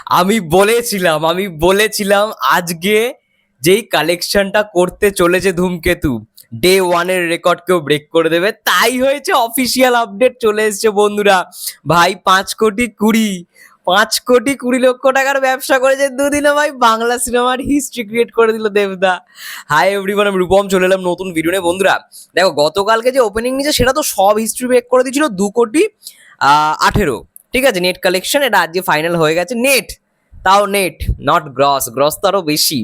আমি বলেছিলাম আজকে যেই কালেকশনটা করতে চলেছে ধূমকেতু, ডে ওয়ানের রেকর্ডকেও ব্রেক করে দেবে। তাই হয়েছে, অফিসিয়াল আপডেট চলে এসেছে বন্ধুরা। ভাই 5 কোটি 20 লক্ষ টাকার ব্যবসা করেছে দুদিনে। ভাই বাংলা সিনেমার হিস্ট্রি ক্রিয়েট করে দিল দেবদা। হাই এভরিওয়ান, আমি রূপম, চলে এলাম নতুন ভিডিও নিয়ে। বন্ধুরা দেখো, গতকালকে যে ওপেনিং নিয়েছে সেটা তো সব হিস্ট্রি ব্রেক করে দিয়েছিল। 2 কোটি 18, ঠিক আছে নেট কালেকশন। এটা আজকে ফাইনাল হয়ে গেছে। নেট, তাও নেট, নট গ্রস। গ্রস তো আরো বেশি।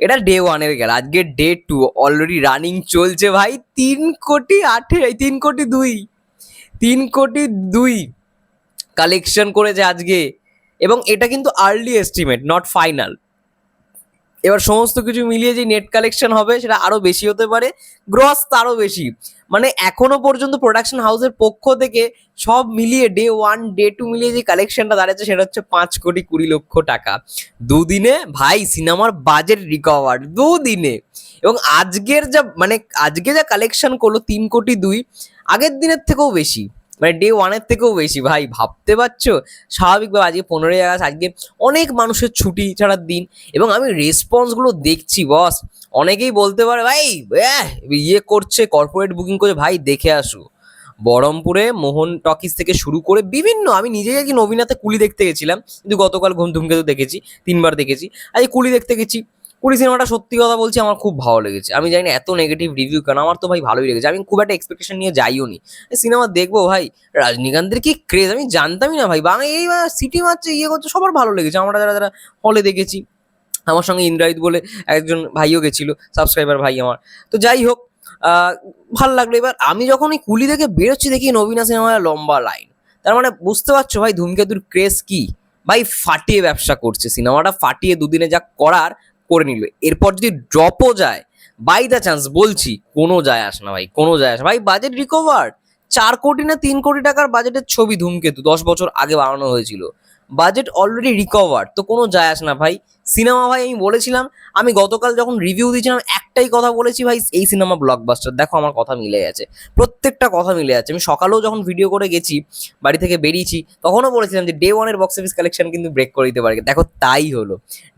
এটা ডে ওয়ানের গেল। আজকে ডে 2 অলরেডি রানিং চলছে ভাই। 3 কোটি 18, 3 কোটি 2, 3 কোটি 2 কালেকশন করেছে আজকে। এবং এটা কিন্তু আর্লি এস্টিমেট, নট ফাইনাল। এবার সমস্ত কিছু মিলিয়ে যে নেট কালেকশন হবে সেটা আরো বেশি হতে পারে, গ্রস তারও বেশি। মানে এখনো পর্যন্ত প্রোডাকশন হাউসের পক্ষ থেকে সব মিলিয়ে ডে 1 ডে 2 মিলিয়ে যে কালেকশনটা দাঁড়াচ্ছে সেটা হচ্ছে 5 কোটি 20 লক্ষ টাকা দুদিনে। ভাই সিনেমার বাজেট রিকভার দুদিনে। এবং আজকে যা কালেকশন করলো 3 কোটি 2, আগের দিনের থেকেও বেশি, মানে ডে ওয়ানের থেকেও বেশি। ভাই ভাবতে পারছো? স্বাভাবিকভাবে আজকে 15ই আগস্ট, আজকে অনেক মানুষের ছুটি ছাড়ার দিন। এবং আমি রেসপন্সগুলো দেখছি বস, অনেকেই বলতে পারে ভাই ইয়ে করছে, কর্পোরেট বুকিং করছে। ভাই দেখে আসো, বহরমপুরে মোহন টকিজ থেকে শুরু করে বিভিন্ন, আমি নিজেই কি নবীনাতে কুলি দেখতে গেছিলাম, কিন্তু গতকাল ধূমকেতু দেখেছি, 3বার দেখেছি। আজকে কুলি দেখতে গেছি। কুলি সিনেমাটা সত্যি কথা বলছি আমার খুব ভালো লেগেছে। আমি জানি না এত নেগেটিভ রিভিউ কেন, আমার তো ভাই ভালোই লেগেছে। আমি খুব একটা এক্সপেকটেশন নিয়ে যাইও নি সিনেমা দেখবো। ভাই রজনীকান্তের কি ক্রেজ আমি জানতামই না ভাই। বাংলা এই সিটি মারছে, ইয়ে করছে, সবার ভালো লেগেছে। আমরা যারা যারা হলে দেখেছি, আমার সঙ্গে ইন্দ্রাজিৎ বলে একজন ভাইও গেছিল, সাবস্ক্রাইবার ভাই আমার। তো যাই হোক, ভাল লাগলো। এবার আমি যখন এই কুলি দেখে বেরোচ্ছি দেখি নবীনা সিনেমায় লম্বা লাইন। তার মানে বুঝতে পারছো ভাই ধূমকেতুর ক্রেজ কি। ভাই ফাটিয়ে ব্যবসা করছে, সিনেমাটা ফাটিয়ে দুদিনে যা করার করে নিল। এরপর যদি ড্রপও যায়, বাই দ্য চান্স বলছি, কোনো যায় আসে না ভাই, কোনো যায় আসে না ভাই। বাজেট রিকভার, 4 কোটি না 3 কোটি টাকার বাজেটের ছবি ধূমকেতু 10 বছর আগে বানানো হয়েছিল। বাজেট অলরেডি রিকভার, তো কোনো যায় আসে না ভাই। সিনেমা ভাই আমি বলেছিলাম, আমি গতকাল যখন রিভিউ দিয়েছিলাম একটাই কথা বলেছি, ভাই এই সিনেমা ব্লকবাস্টার। দেখো আমার কথা মিলে গেছে, প্রত্যেকটা কথা মিলে যাচ্ছে। আমি সকালেও যখন ভিডিও করে গেছি, বাড়ি থেকে বেরিয়েছি, তখনও বলেছিলাম যে ডে ওয়ানের বক্স অফিস কালেকশন কিন্তু ব্রেক করে দিতে পারে। দেখো তাই হলো।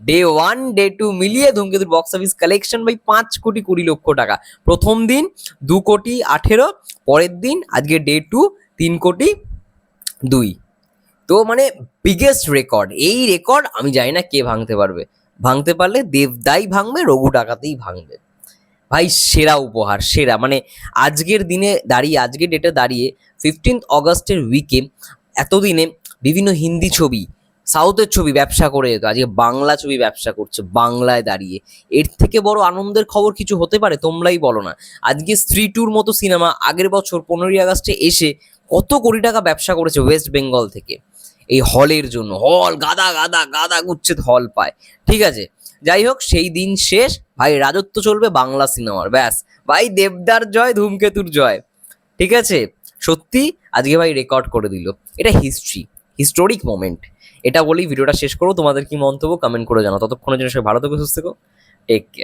ডে 1 ডে 2 মিলিয়ে ধূমকেতুর বক্স অফিস কালেকশন ভাই 5 কোটি 20 লক্ষ টাকা। প্রথম দিন 2 কোটি 18, পরের দিন আজকে ডে 2 3 কোটি 2। তো মানে বিগেস্ট রেকর্ড। এই রেকর্ড আমি জানি না কে ভাঙতে পারবে। ভাঙতে পারলে দেবদাই ভাঙবে, রঘু ডাকাতেই ভাঙবে। ভাই সেরা উপহার, সেরা। মানে আজকের দিনে দাঁড়িয়ে, আজকের ডেটে দাঁড়িয়ে 15 অগস্টের উইকে এতদিনে বিভিন্ন হিন্দি ছবি, সাউথের ছবি ব্যবসা করে যেত, আজকে বাংলা ছবি ব্যবসা করছে বাংলায় দাঁড়িয়ে। এর থেকে বড় আনন্দের খবর কিছু হতে পারে? তোমরাই বলো না। আজকে স্ত্রী টুর মতো সিনেমা আগের বছর 15ই আগস্টে এসে কত কোটি টাকা ব্যবসা করেছে ওয়েস্ট বেঙ্গল থেকে এই হলের জন্য। হল গাদা গাদা গাদা গুচ্ছেদ হল পায়, ঠিক আছে। যাই হোক, সেই দিন শেষ ভাই, রাজত্ব চলবে বাংলা সিনেমার। ব্যাস ভাই, দেবদার জয়, ধূমকেতুর জয়, ঠিক আছে। সত্যি আজকে ভাই রেকর্ড করে দিল। এটা হিস্ট্রি, হিস্টোরিক মোমেন্ট। এটা বলেই ভিডিওটা শেষ করবো। তোমাদের কি মন্তব্য কমেন্ট করে জানাও। ততক্ষণের জন্য সবাই ভালো থেকো, সুস্থ থেকো, টেক কেয়ার।